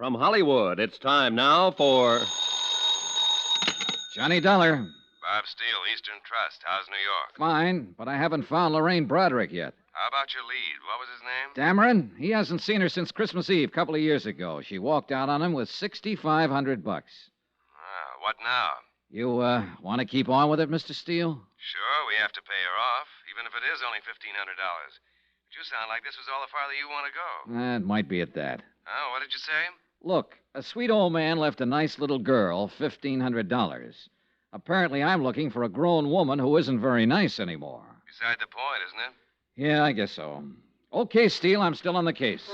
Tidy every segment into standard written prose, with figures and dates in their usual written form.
From Hollywood, it's time now for Johnny Dollar. Bob Steele, Eastern Trust. How's New York? Fine, but I haven't found Lorraine Broderick yet. How about your lead? What was his name? Dameron? He hasn't seen her since Christmas Eve a couple of years ago. She walked out on him with $6,500. What now? You, want to keep on with it, Mr. Steele? Sure, we have to pay her off, even if it is only $1,500. But you sound like this was all the farther you want to go. It might be at that. Oh, what did you say? Look, a sweet old man left a nice little girl $1,500. Apparently, I'm looking for a grown woman who isn't very nice anymore. Beside the point, isn't it? Yeah, I guess so. Okay, Steele, I'm still on the case.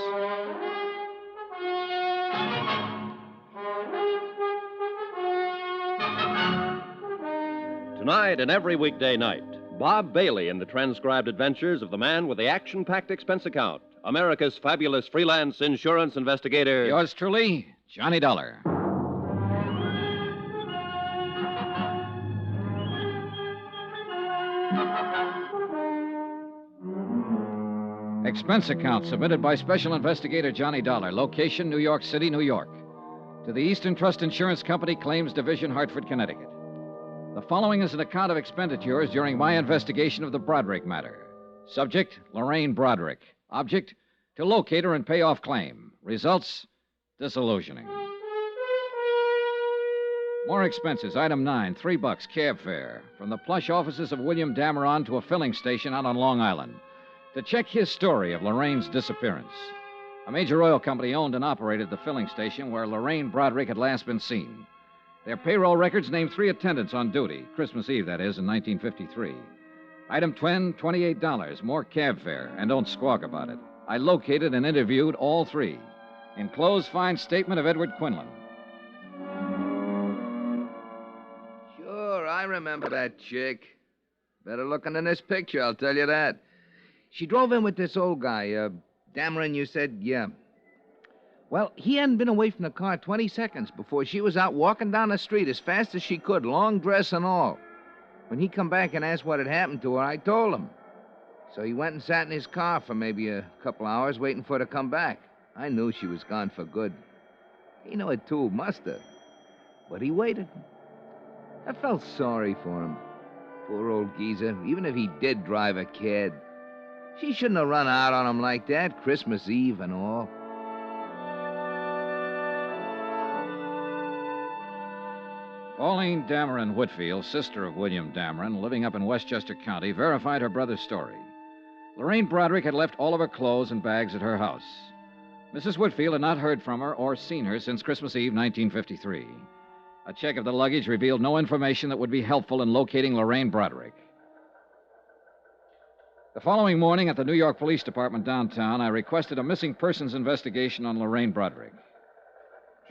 Tonight and every weekday night, Bob Bailey in the transcribed adventures of the man with the action-packed expense account, America's fabulous freelance insurance investigator. Yours truly, Johnny Dollar. Expense account submitted by Special Investigator Johnny Dollar. Location, New York City, New York. To the Eastern Trust Insurance Company, Claims Division, Hartford, Connecticut. The following is an account of expenditures during my investigation of the Broderick matter. Subject, Lorraine Broderick. Object, to locate her and pay off claim. Results, disillusioning. More expenses. Item 9, $3, cab fare. From the plush offices of William Dameron to a filling station out on Long Island. To check his story of Lorraine's disappearance. A major oil company owned and operated the filling station where Lorraine Broderick had last been seen. Their payroll records named 3 attendants on duty, Christmas Eve, that is, in 1953. Item 10, $28, more cab fare, and don't squawk about it. I located and interviewed all 3. Enclosed fine statement of Edward Quinlan. Sure, I remember that chick. Better looking than this picture, I'll tell you that. She drove in with this old guy, Dameron, you said, yeah. Well, he hadn't been away from the car 20 seconds before she was out walking down the street as fast as she could, long dress and all. When he come back and asked what had happened to her, I told him. So he went and sat in his car for maybe a couple hours waiting for her to come back. I knew she was gone for good. He knew it too, must have. But he waited. I felt sorry for him. Poor old geezer, even if he did drive a cad. She shouldn't have run out on him like that, Christmas Eve and all. Pauline Dameron Whitfield, sister of William Dameron, living up in Westchester County, verified her brother's story. Lorraine Broderick had left all of her clothes and bags at her house. Mrs. Whitfield had not heard from her or seen her since Christmas Eve, 1953. A check of the luggage revealed no information that would be helpful in locating Lorraine Broderick. The following morning at the New York Police Department downtown, I requested a missing persons investigation on Lorraine Broderick.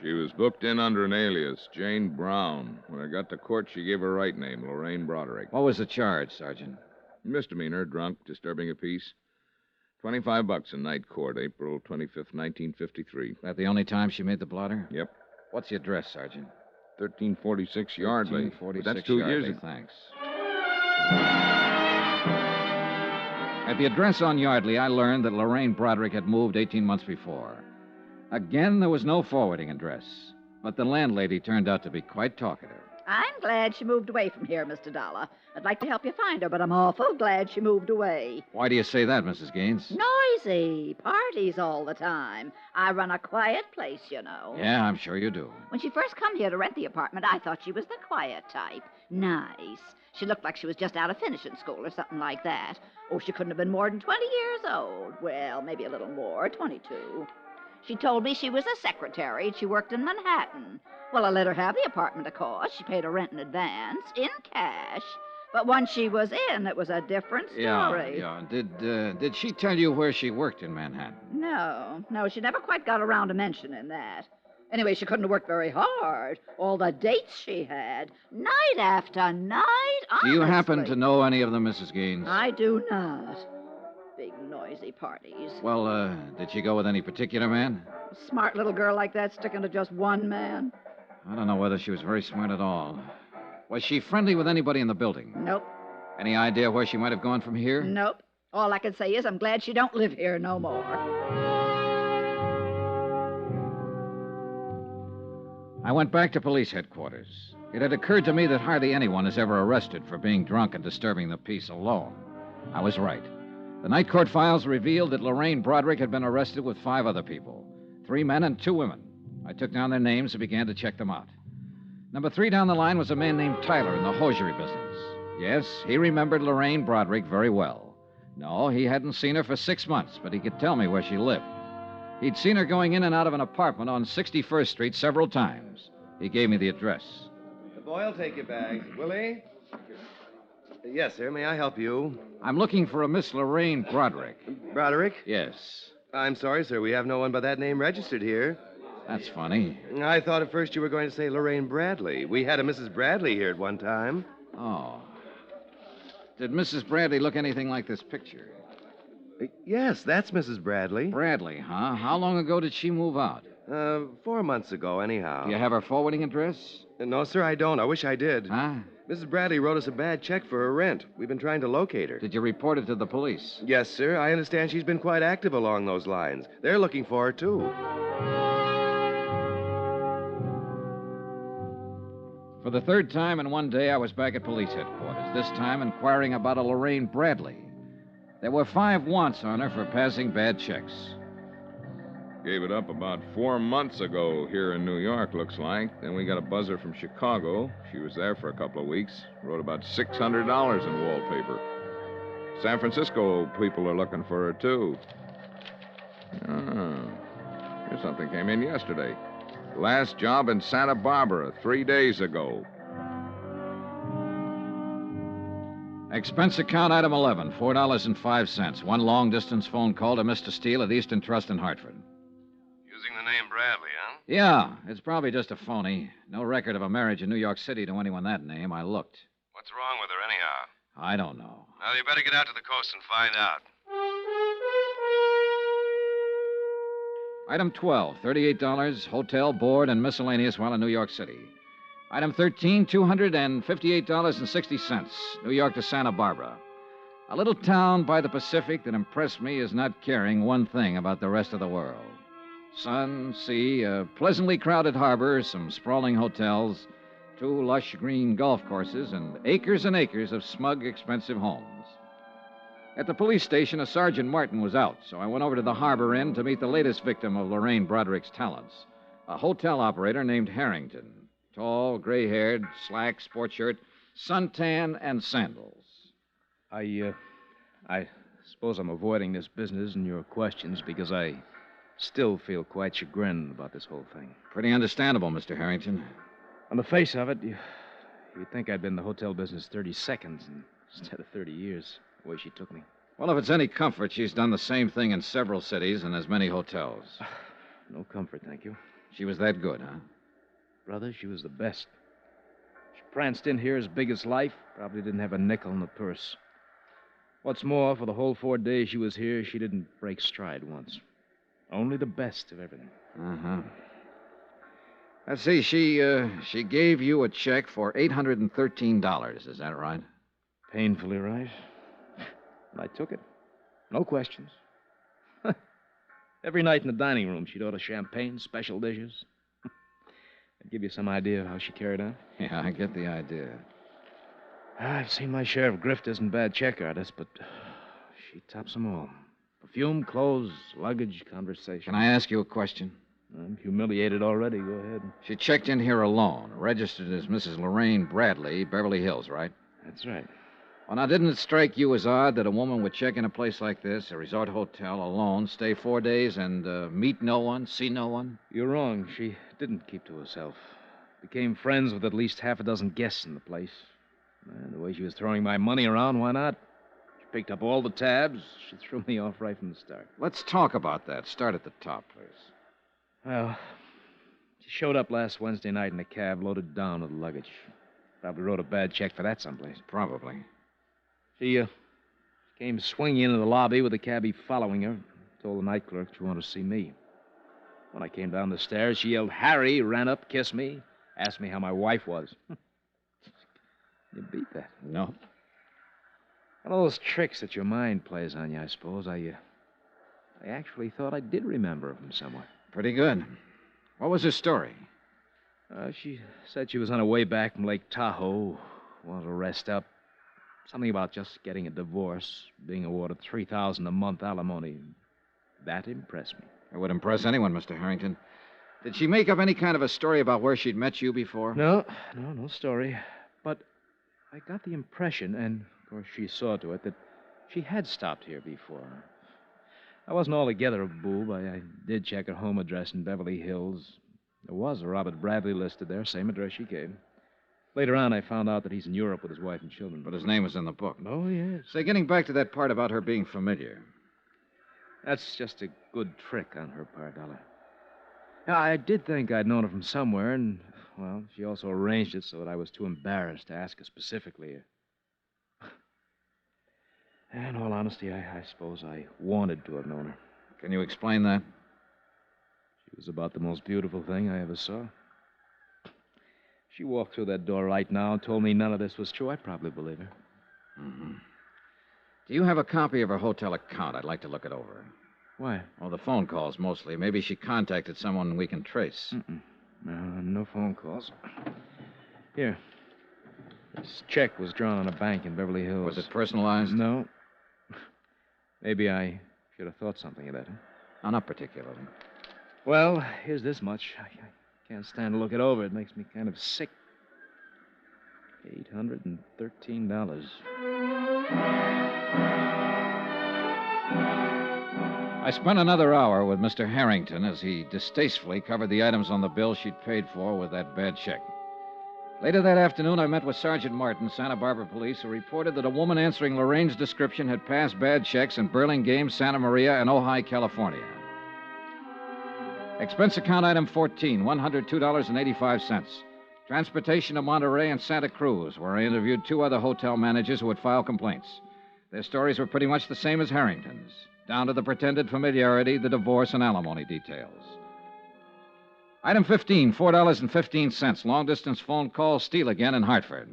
She was booked in under an alias, Jane Brown. When I got to court, she gave her right name, Lorraine Broderick. What was the charge, Sergeant? Misdemeanor, drunk, disturbing a peace. $25 in night court, April 25th, 1953. That the only time she made the blotter? Yep. What's the address, Sergeant? 1346 Yardley. 1346 But that's 2 Yardley. years ago. Thanks. At the address on Yardley, I learned that Lorraine Broderick had moved 18 months before. Again, there was no forwarding address, but the landlady turned out to be quite talkative. I'm glad she moved away from here, Mr. Dollar. I'd like to help you find her, but I'm awful glad she moved away. Why do you say that, Mrs. Gaines? Noisy. Parties all the time. I run a quiet place, you know. Yeah, I'm sure you do. When she first come here to rent the apartment, I thought she was the quiet type. Nice. She looked like she was just out of finishing school or something like that. Oh, she couldn't have been more than 20 years old. Well, maybe a little more, 22. She told me she was a secretary and she worked in Manhattan. Well, I let her have the apartment, of course. She paid her rent in advance, in cash. But once she was in, it was a different story. Yeah. Did she tell you where she worked in Manhattan? No, she never quite got around to mentioning that. Anyway, she couldn't have worked very hard. All the dates she had, night after night, honestly. Do you happen to know any of them, Mrs. Gaines? I do not. Big, noisy parties. Well, did she go with any particular man? A smart little girl like that sticking to just one man? I don't know whether she was very smart at all. Was she friendly with anybody in the building? Nope. Any idea where she might have gone from here? Nope. All I can say is I'm glad she don't live here no more. I went back to police headquarters. It had occurred to me that hardly anyone is ever arrested for being drunk and disturbing the peace alone. I was right. The night court files revealed that Lorraine Broderick had been arrested with 5 other people, 3 men and 2 women. I took down their names and began to check them out. Number 3 down the line was a man named Tyler in the hosiery business. Yes, he remembered Lorraine Broderick very well. No, he hadn't seen her for 6 months, but he could tell me where she lived. He'd seen her going in and out of an apartment on 61st Street several times. He gave me the address. The boy will take your bags. Will he? Yes, sir. May I help you? I'm looking for a Miss Lorraine Broderick. Broderick? Yes. I'm sorry, sir. We have no one by that name registered here. That's funny. I thought at first you were going to say Lorraine Bradley. We had a Mrs. Bradley here at one time. Oh. Did Mrs. Bradley look anything like this picture? Yes, that's Mrs. Bradley. Bradley, huh? How long ago did she move out? 4 months ago, anyhow. Do you have her forwarding address? No, sir, I don't. I wish I did. Huh? Mrs. Bradley wrote us a bad check for her rent. We've been trying to locate her. Did you report it to the police? Yes, sir. I understand she's been quite active along those lines. They're looking for her, too. For the 3rd time in one day, I was back at police headquarters, this time inquiring about a Lorraine Bradley. There were 5 wants on her for passing bad checks. Gave it up about 4 months ago here in New York, looks like. Then we got a buzzer from Chicago. She was there for a couple of weeks. Wrote about $600 in wallpaper. San Francisco people are looking for her, too. Here's something came in yesterday. Last job in Santa Barbara 3 days ago. Expense account item 11, $4.05. 1 long-distance phone call to Mr. Steele at Eastern Trust in Hartford. Using the name Bradley, huh? Yeah, it's probably just a phony. No record of a marriage in New York City to anyone that name. I looked. What's wrong with her, anyhow? I don't know. Well, you better get out to the coast and find out. Item 12, $38, hotel, board, and miscellaneous while in New York City. Item 13, $258.60, New York to Santa Barbara. A little town by the Pacific that impressed me as not caring one thing about the rest of the world. Sun, sea, a pleasantly crowded harbor, some sprawling hotels, 2 lush green golf courses, and acres of smug, expensive homes. At the police station, a Sergeant Martin was out, so I went over to the harbor inn to meet the latest victim of Lorraine Broderick's talents, a hotel operator named Harrington. Tall, gray-haired, slack sports shirt, suntan, and sandals. I suppose I'm avoiding this business and your questions because I still feel quite chagrined about this whole thing. Pretty understandable, Mr. Harrington. On the face of it, you'd think I'd been in the hotel business 30 seconds instead of 30 years, the way she took me. Well, if it's any comfort, she's done the same thing in several cities and as many hotels. No comfort, thank you. She was that good, huh? Brother, she was the best. She pranced in here as big as life, probably didn't have a nickel in the purse. What's more, for the whole 4 days she was here, she didn't break stride once. Only the best of everything. Uh-huh. Let's see, she gave you a check for $813, is that right? Painfully right. And I took it. No questions. Every night in the dining room, she'd order champagne, special dishes. I'd give you some idea of how she carried on. Yeah, I get the idea. I've seen my share of grifters and bad check artists, but she tops them all. Perfume, clothes, luggage, conversation. Can I ask you a question? I'm humiliated already. Go ahead. She checked in here alone, registered as Mrs. Lorraine Bradley, Beverly Hills, right? That's right. Well, now, didn't it strike you as odd that a woman would check in a place like this, a resort hotel, alone, stay 4 days, and meet no one, see no one? You're wrong. She didn't keep to herself. Became friends with at least half a dozen guests in the place. And the way she was throwing my money around, why not? She picked up all the tabs. She threw me off right from the start. Let's talk about that. Start at the top, please. Well, she showed up last Wednesday night in a cab loaded down with luggage. Probably wrote a bad check for that someplace. Probably. She came swinging into the lobby with the cabbie following her. Told the night clerk she wanted to see me. When I came down the stairs, she yelled, "Harry," ran up, kissed me, asked me how my wife was. You beat that. No. One of those tricks that your mind plays on you, I suppose. I actually thought I did remember her from somewhere. Pretty good. What was her story? She said she was on her way back from Lake Tahoe, wanted to rest up. Something about just getting a divorce, being awarded $3,000 a month alimony. That impressed me. It would impress anyone, Mr. Harrington. Did she make up any kind of a story about where she'd met you before? No story. But I got the impression, and of course she saw to it, that she had stopped here before. I wasn't altogether a boob. I did check her home address in Beverly Hills. There was a Robert Bradley listed there, same address she gave. Later on, I found out that he's in Europe with his wife and children. But his name was in the book. Oh, yes. Say, getting back to that part about her being familiar. That's just a good trick on her part, Dollar. Now, I did think I'd known her from somewhere, and, well, she also arranged it so that I was too embarrassed to ask her specifically. In all honesty, I suppose I wanted to have known her. Can you explain that? She was about the most beautiful thing I ever saw. She walked through that door right now and told me none of this was true. I'd probably believe her. Mm-hmm. Do you have a copy of her hotel account? I'd like to look it over. Why? Oh, the phone calls, mostly. Maybe she contacted someone we can trace. No phone calls. Here. This check was drawn on a bank in Beverly Hills. Was it personalized? No. Maybe I should have thought something of that. Huh? No, not particularly. Well, here's this much. I can't stand to look it over. It makes me kind of sick. $813. I spent another hour with Mr. Harrington as he distastefully covered the items on the bill she'd paid for with that bad check. Later that afternoon, I met with Sergeant Martin, Santa Barbara Police, who reported that a woman answering Lorraine's description had passed bad checks in Burlingame, Santa Maria, and Ojai, California. Expense account item 14, $102.85. Transportation to Monterey and Santa Cruz, where I interviewed two other hotel managers who had filed complaints. Their stories were pretty much the same as Harrington's, down to the pretended familiarity, the divorce, and alimony details. Item 15, $4.15. Long-distance phone call, Steele again in Hartford.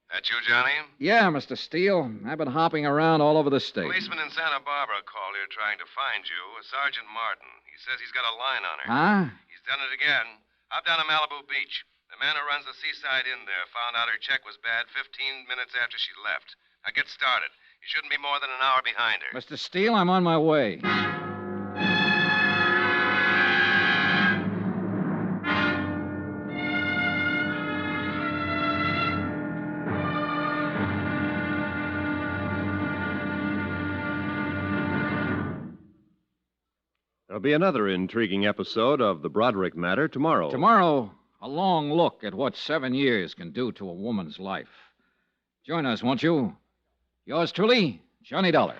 That you, Johnny? Yeah, Mr. Steele. I've been hopping around all over the state. Policeman in Santa Barbara called here trying to find you, Sergeant Martin. He says he's got a line on her. Huh? He's done it again. Up down to Malibu Beach. The man who runs the seaside inn there found out her check was bad 15 minutes after she left. Now get started. You shouldn't be more than an hour behind her. Mr. Steele, I'm on my way. There'll be another intriguing episode of the Broderick matter tomorrow. Tomorrow, a long look at what 7 years can do to a woman's life. Join us, won't you? Yours truly, Johnny Dollar.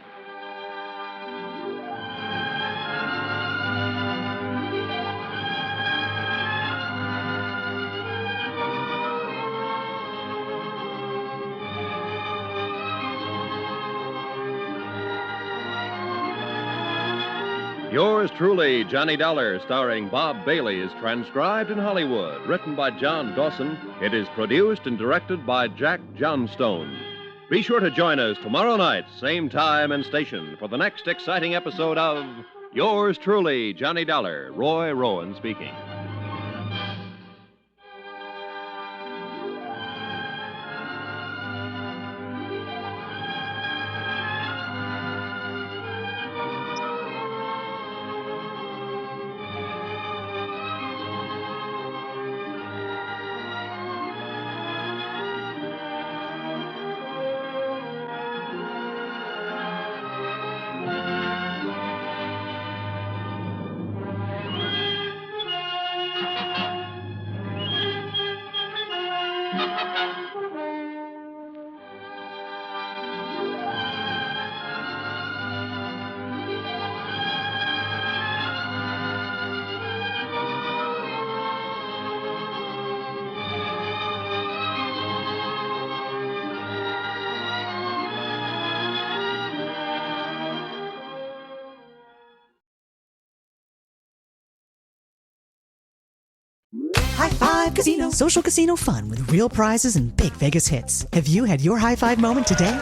Yours truly, Johnny Dollar, starring Bob Bailey, is transcribed in Hollywood. Written by John Dawson, it is produced and directed by Jack Johnstone. Be sure to join us tomorrow night, same time and station, for the next exciting episode of Yours truly, Johnny Dollar. Roy Rowan speaking. High Five Casino. Social casino fun with real prizes and big Vegas hits. Have you had your high five moment today?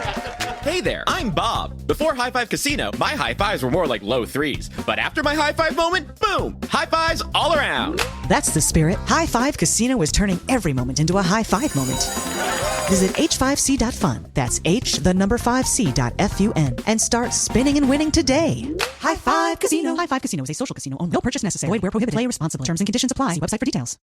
Hey there, I'm Bob. Before High Five Casino, my high fives were more like low threes. But after my high five moment, boom! High fives all around. That's the spirit. High Five Casino is turning every moment into a high five moment. Visit h5c.fun. That's h5c.fun and start spinning and winning today. High Five Casino. High Five Casino is a social casino. Own. No purchase necessary. Void where prohibited. Play responsibly. Terms and conditions apply. See website for details.